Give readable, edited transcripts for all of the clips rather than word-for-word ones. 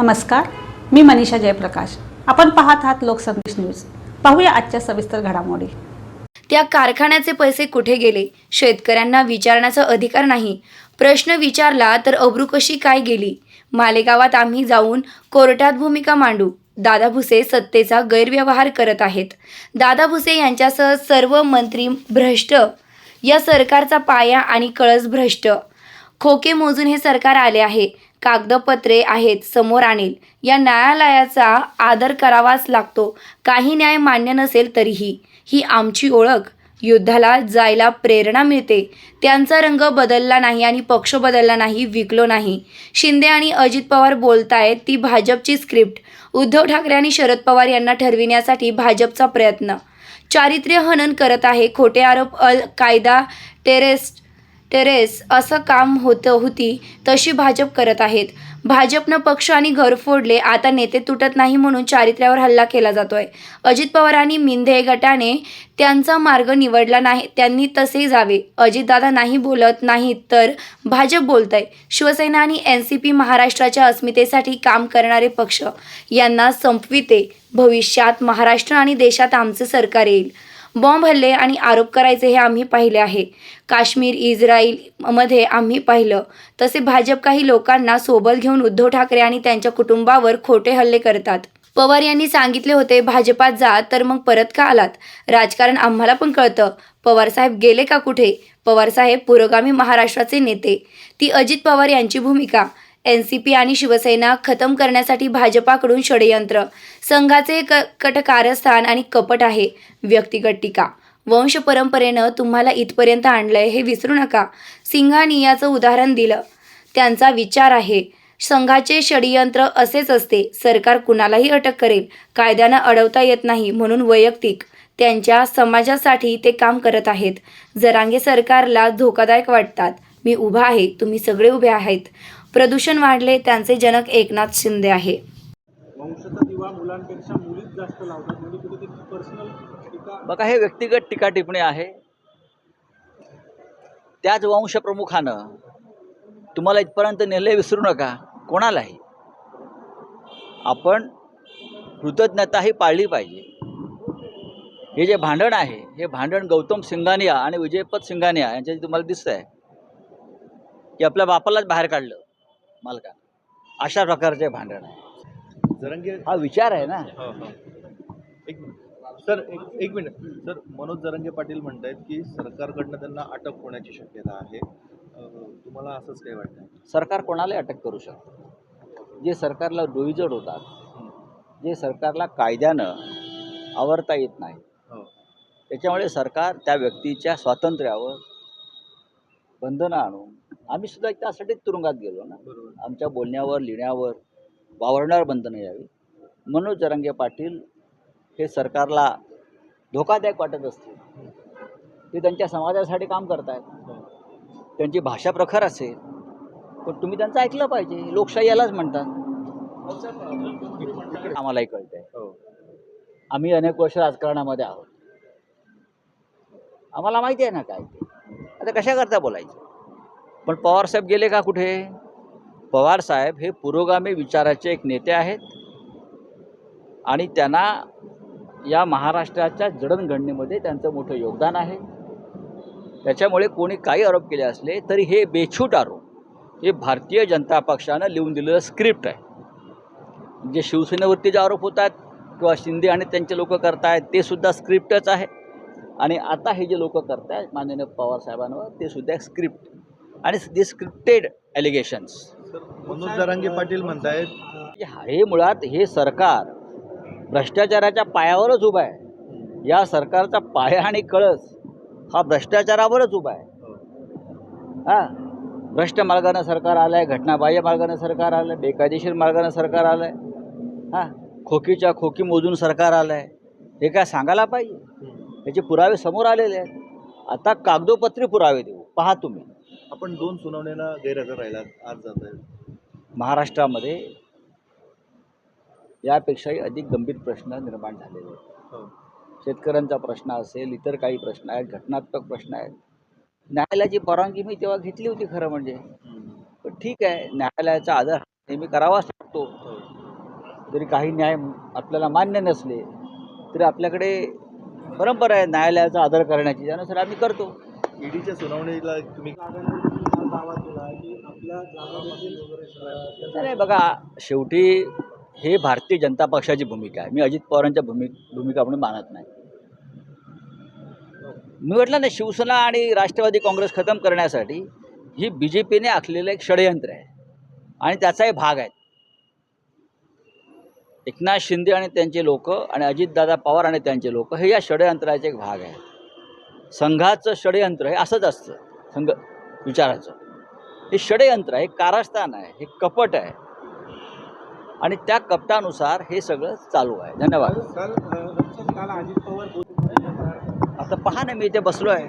नमस्कार, मी मनीषा जयप्रकाश. आपण पाहत आहात लोकसंदेश न्यूज. पाहूया आजच्या सविस्तर घडामोडी. त्या कारखान्याचे पैसे कुठे गेले? शेतकऱ्यांना विचारण्याचा अधिकार नाही. प्रश्न विचारला तर अब्रू कशी काय गेली? मालेगावात आम्ही जाऊन कोर्टात भूमिका मांडू. दादा भुसे सत्तेचा गैरव्यवहार करत आहेत. दादा भुसे यांच्यासह सर्व मंत्री भ्रष्ट. या सरकारचा पाया आणि कळस भ्रष्ट. खोके मोजून हे सरकार आले आहे. कागदपत्रे आहेत समोर आणेल. या न्यायालयाचा आदर करावाच लागतो. काही न्याय मान्य नसेल तरीही. ही आमची ओळख. युद्धाला जायला प्रेरणा मिळते. त्यांचा रंग बदलला नाही आणि पक्ष बदलला नाही, विकलो नाही. शिंदे आणि अजित पवार बोलतायत ती भाजपची स्क्रिप्ट. उद्धव ठाकरे आणि शरद पवार यांना ठरविण्यासाठी भाजपचा प्रयत्न. चारित्र्य हनन करत आहे. खोटे आरोप. अल कायदा टेरेस असं काम होती तशी भाजप करत आहेत. भाजपनं पक्ष आणि घर फोडले. आता नेते तुटत नाही म्हणून चारित्र्यावर हल्ला केला जातोय. अजित पवार आणि मिंधे गटाने त्यांचा मार्ग निवडला नाही. त्यांनी तसे जावे. अजितदादा नाही बोलत नाहीत तर भाजप बोलतंय. शिवसेना आणि NCP महाराष्ट्राच्या अस्मितेसाठी काम करणारे पक्ष. यांना संपविते. भविष्यात महाराष्ट्र आणि देशात आमचे सरकार येईल. बॉम्ब हल्ले आणि आरोप करायचे हे आम्ही पाहिले आहे. काश्मीर इस्रायलमध्ये आम्ही पाहिलं. तसे भाजप काही लोकांना सोबत घेऊन उद्धव ठाकरे आणि त्यांच्या कुटुंबावर खोटे हल्ले करतात. पवार यांनी सांगितले होते भाजपात जा, तर मग परत का आलात? राजकारण आम्हाला पण कळतं. पवारसाहेब गेले का कुठे? पवारसाहेब पुरोगामी महाराष्ट्राचे नेते. ती अजित पवार यांची भूमिका. NCP आणि शिवसेना खतम करण्यासाठी भाजपाकडून षडयंत्र. संघाचे कटकारस्थान आणि कपट आहे. व्यक्तिगत टीका. वंश परंपरेनं तुम्हाला इथपर्यंत आणलंय हे विसरू नका. सिंघांनी याचं उदाहरण दिलं. त्यांचा विचार आहे. संघाचे षडयंत्र असेच असते. सरकार कुणालाही अटक करेल. कायद्यानं अडवता येत नाही म्हणून वैयक्तिक त्यांच्या समाजासाठी ते काम करत आहेत. जरांगे सरकारला धोकादायक वाटतात. मी उभा आहे, तुम्ही सगळे उभे आहेत. प्रदूषण वाढले, त्यांचे जनक एकनाथ शिंदे आहे. वंशाचा दिवा मुलांपेक्षा मुलीच जास्त लावतात, म्हणजे कुठेतरी पर्सनल टीका. बघा, हे व्यक्तिगत टीका टिप्पणी आहे. त्याच वंशप्रमुखानं तुम्हाला इथपर्यंत नेले विसरू नका. कोणालाही आपण कृतज्ञताही पाळली पाहिजे. हे जे भांडण आहे, हे भांडण गौतम सिंघानिया आणि विजयपत सिंघानिया यांच्याशी तुम्हाला दिसतं आहे की आपल्या बापालाच बाहेर काढलं मालका. अशा प्रकारचे भांडण आहे. जरंगे हा विचार आहे ना. एक मिनिट सर, एक मिनिट सर. मनोज जरंगे पाटील म्हणतायत की सरकारकडनं त्यांना अटक होण्याची शक्यता आहे. तुम्हाला असंच काय वाटतं? सरकार कोणालाही अटक करू शकतं. जे सरकारला डोईजड होतात, जे सरकारला कायद्यानं आवरता येत नाही, त्याच्यामुळे सरकार त्या व्यक्तीच्या स्वातंत्र्यावर बंधनं आणून, आम्ही सुद्धा त्यासाठी तुरुंगात गेलो ना. आमच्या बोलण्यावर, लिहिण्यावर, वावरण्यावर बंधनं यावी. मनोज जरांगे पाटील हे सरकारला धोकादायक वाटत असतील. ते त्यांच्या समाजासाठी काम करतायत. त्यांची भाषा प्रखर असेल, पण तुम्ही त्यांचं ऐकलं पाहिजे. लोकशाही यालाच म्हणतात. आम्हालाही कळतं आहे. आम्ही अनेक वर्ष राजकारणामध्ये आहोत. आम्हाला माहिती आहे ना काय ते. आता कशा करता बोलायचं? पण पवारसाहेब गेले का कुठे? पवारसाहेब हे पुरोगामी विचाराचे एक नेते आहेत आणि त्यांना या महाराष्ट्राच्या जडणघडणीमध्ये त्यांचं मोठं योगदान आहे. त्याच्यामुळे कोणी काही आरोप केले असले तरी हे बेछूट आरोप हे भारतीय जनता पक्षानं लिहून दिलेलं स्क्रिप्ट आहे. जे शिवसेनेवरती जे आरोप होत आहेत किंवा शिंदे आणि त्यांचे लोक करतायत ते सुद्धा स्क्रिप्टच आहे. आणि आता हे जे लोक करतायत माननीय पवारसाहेबांवर, ते सुद्धा एक स्क्रिप्ट आणि दि स्क्रिप्टेड ॲलिगेशन्स. मनोज जरांगे पाटील म्हणतायत हे मुळात हे सरकार भ्रष्टाचाराच्या पायावरच उभं आहे. या सरकारचा पाया आणि कळस हा भ्रष्टाचारावरच उभा आहे. भ्रष्ट मार्गानं सरकार आलं आहे, घटनाबाह्य मार्गानं सरकार आलं आहे, बेकायदेशीर मार्गानं सरकार आलं आहे, खोकीच्या खोकी मोजून सरकार आलं आहे. हे काय सांगायला पाहिजे? याचे पुरावे समोर आलेले आहेत. आता कागदोपत्री पुरावे देऊ. पहा तुम्ही. आपण 2 सुनावण्यांना गैरहजर राहिलात, आज जात आहे. महाराष्ट्रामध्ये यापेक्षाही अधिक गंभीर प्रश्न निर्माण झालेले आहेत. शेतकऱ्यांचा प्रश्न असेल, इतर काही प्रश्न आहेत, घटनात्मक प्रश्न आहेत. न्यायालयाची परवानगी मी तेव्हा घेतली होती खरं म्हणजे. पण ठीक आहे, न्यायालयाचा आदर नेहमी करावाच लागतो. जरी काही न्याय आपल्याला मान्य नसले तरी आपल्याकडे परंपरा आहे न्यायालयाचा आदर करण्याची, त्यानुसार आम्ही करतो. ईडीच्या सुनावणीला तुम्ही नाही बघा, शेवटी हे भारतीय जनता पक्षाची भूमिका आहे. मी अजित पवारांच्या भूमिका म्हणून मानत नाही. मी म्हटलं ना, शिवसेना आणि राष्ट्रवादी काँग्रेस खतम करण्यासाठी ही BJPने आखलेलं एक षडयंत्र आहे आणि त्याचाही भाग आहे. एकनाथ शिंदे आणि त्यांचे लोक आणि अजितदादा पवार आणि त्यांचे लोक हे या षडयंत्राचे एक भाग आहे. संघाचं षडयंत्र हे असंच असतं. संघ विचाराचं हे षडयंत्र आहे, कारस्थान आहे, हे कपट आहे आणि त्या कपटानुसार हे सगळं चालू आहे. धन्यवाद. आता पहा ना, मी इथे बसलो आहे,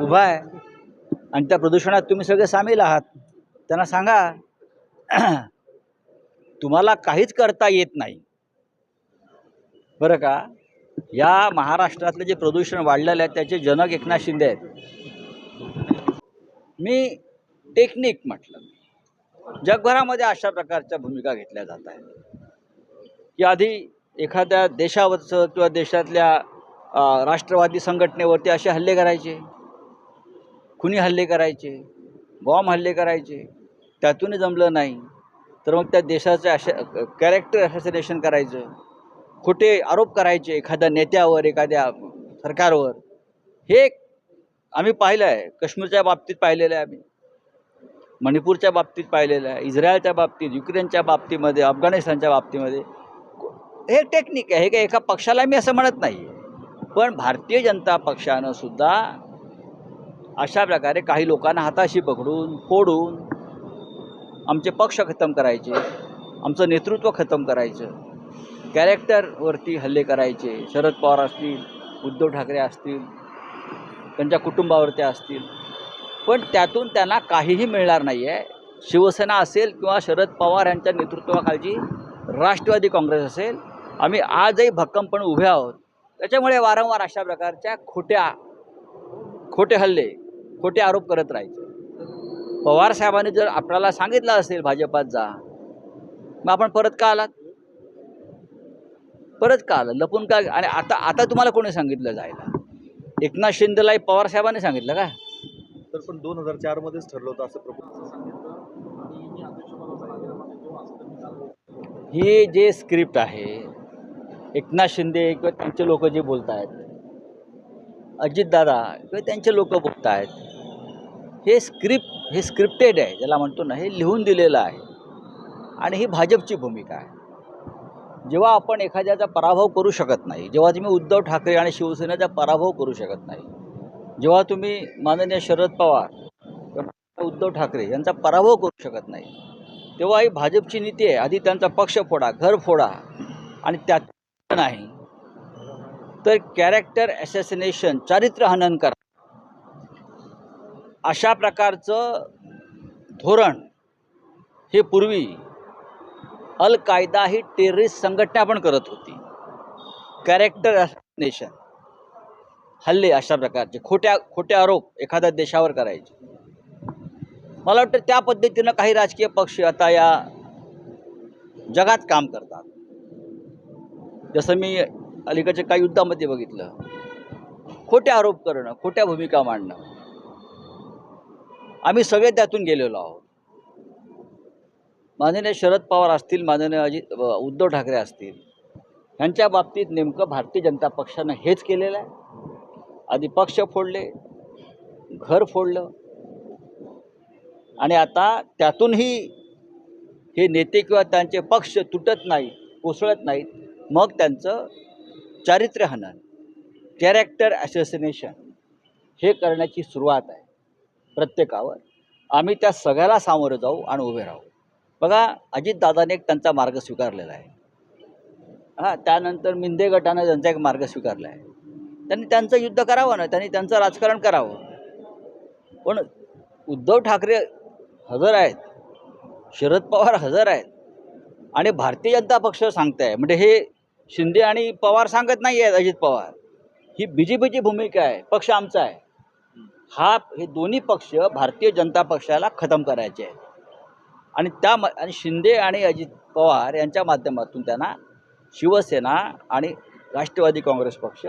उभा आहे आणि त्या प्रदूषणात तुम्ही सगळे सामील आहात. त्यांना सांगा तुम्हाला काहीच करता येत नाही बरं का. या महाराष्ट्रातलं जे प्रदूषण वाढलेलं आहे त्याचे जनक एकनाथ शिंदे आहेत. मी टेक्निक म्हटलं, जगभरामध्ये अशा प्रकारच्या भूमिका घेतल्या जात आहेत की आधी एखाद्या देशावरचं किंवा देशातल्या राष्ट्रवादी संघटनेवरती असे हल्ले करायचे, खुनी हल्ले करायचे, बॉम्ब हल्ले करायचे. त्यातूनही जमलं नाही तर मग त्या देशाचं कॅरेक्टर असॅसिनेशन करायचं, खोटे आरोप करायचे एखाद्या नेत्यावर, एखाद्या सरकारवर. हे आम्ही पाहिलं आहे. काश्मीरच्या बाबतीत पाहिलेलं आहे, आम्ही मणिपूरच्या बाबतीत पाहिलेलं आहे, इस्रायलच्या बाबतीत, युक्रेनच्या बाबतीमध्ये, अफगाणिस्तानच्या बाबतीमध्ये. हे टेक्निक आहे. हे काय एका पक्षाला मी असं म्हणत नाही. पण भारतीय जनता पक्षानं सुद्धा अशा प्रकारे काही लोकांना हाताशी पकडून फोडून आमचे पक्ष खतम करायचे, आमचं नेतृत्व खतम करायचं, कॅरेक्टरवरती हल्ले करायचे. शरद पवार असतील, उद्धव ठाकरे असतील, त्यांच्या कुटुंबावरती असतील. पण त्यातून त्यांना काहीही मिळणार नाही आहे. शिवसेना असेल किंवा शरद पवार यांच्या नेतृत्वाखालची राष्ट्रवादी काँग्रेस असेल, आम्ही आजही भक्कमपणे उभे आहोत. त्याच्यामुळे वारंवार अशा प्रकारच्या खोटे हल्ले, खोटे आरोप करत राहायचे. पवारसाहेबांनी जर आपल्याला सांगितलं असेल भाजपात जा, मग आपण परत का आलात? परत का आलं? लपून का? आणि आता तुम्हाला कोणी सांगितलं जायला? एकनाथ शिंदेलाही पवारसाहेबांनी सांगितलं का? तर पण 2004 मध्येच ठरलं होतं असं ही जे स्क्रिप्ट आहे, एकनाथ शिंदे किंवा त्यांचे लोक जे बोलत आहेत, अजितदादा किंवा त्यांचे लोक बोलत आहेत, हे स्क्रिप्टेड आहे, ज्याला म्हणतो ना, हे लिहून दिलेलं आहे आणि ही भाजपची भूमिका आहे. जेव्हा आपण एखाद्याचा पराभव करू शकत नाही, जेव्हा तुम्ही उद्धव ठाकरे आणि शिवसेनेचा पराभव करू शकत नाही, जेव्हा तुम्ही माननीय शरद पवार किंवा उद्धव ठाकरे यांचा पराभव करू शकत नाही, तेव्हा ही भाजपची नीती आहे. आधी त्यांचा पक्ष फोडा, घर फोडा आणि त्यात नाही तर कॅरेक्टर ॲसॅसिनेशन, चारित्र्य हनन करा. अशा प्रकारचं धोरण हे पूर्वी अल कायदा ही टेररिस्ट संघटना पण करत होती. कॅरेक्टर ॲसॅसिनेशन, हल्ले अशा प्रकारचे खोटे आरोप एखाद्या देशावर करायचे. मला वाटतं त्या पद्धतीनं काही राजकीय पक्ष आता या जगात काम करतात. जसं मी अलीकडच्या काही युद्धामध्ये बघितलं, खोटे आरोप करणं, खोट्या भूमिका मांडणं. आम्ही सगळे त्यातून गेलेलो आहोत. माननीय शरद पवार असतील, माननीय उद्धव ठाकरे असतील, यांच्या बाबतीत नेमकं भारतीय जनता पक्षानं हेच केलेलं आहे. आधी पक्ष फोडले, घर फोडलं आणि आता त्यातूनही हे नेते किंवा त्यांचे पक्ष तुटत नाही, कोसळत नाहीत, मग त्यांचं चारित्र्य हनन, कॅरेक्टर ॲसॅसिनेशन हे करण्याची सुरुवात आहे प्रत्येकावर. आम्ही त्या सगळ्याला सामोरं जाऊ आणि उभे राहू. बघा, अजितदादाने एक त्यांचा मार्ग स्वीकारलेला आहे. त्यानंतर मिंदे गटानं त्यांचा एक मार्ग स्वीकारला आहे. त्यांनी त्यांचं युद्ध करावं ना, त्यांनी त्यांचं राजकारण करावं. पण उद्धव ठाकरे हजर आहेत, शरद पवार हजर आहेत आणि भारतीय जनता पक्ष सांगताय. म्हणजे हे शिंदे आणि पवार सांगत नाही आहेत, अजित पवार. ही BJPची भूमिका आहे, पक्ष आमचा आहे. हे दोन्ही पक्ष भारतीय जनता पक्षाला खतम करायचे आहेत आणि शिंदे आणि पवार यांच्या माध्यमातून त्यांना शिवसेना आणि राष्ट्रवादी काँग्रेस पक्ष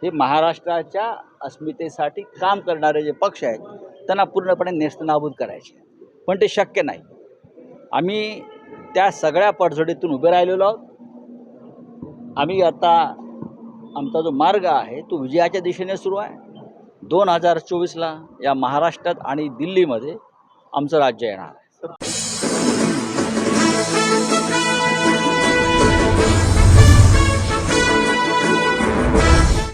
हे महाराष्ट्राच्या अस्मितेसाठी काम करणारे जे पक्ष आहेत त्यांना पूर्णपणे नेस्तनाबूत करायचे, पण ते शक्य नाही. आम्ही त्या सगळ्या पडझडीतून उभे राहिलेलो आहोत. आम्ही आता आमचा जो मार्ग आहे तो विजयाच्या दिशेने सुरू आहे. 2024ला या महाराष्ट्रात आणि दिल्लीमध्ये आमचं राज्य येणार आहे.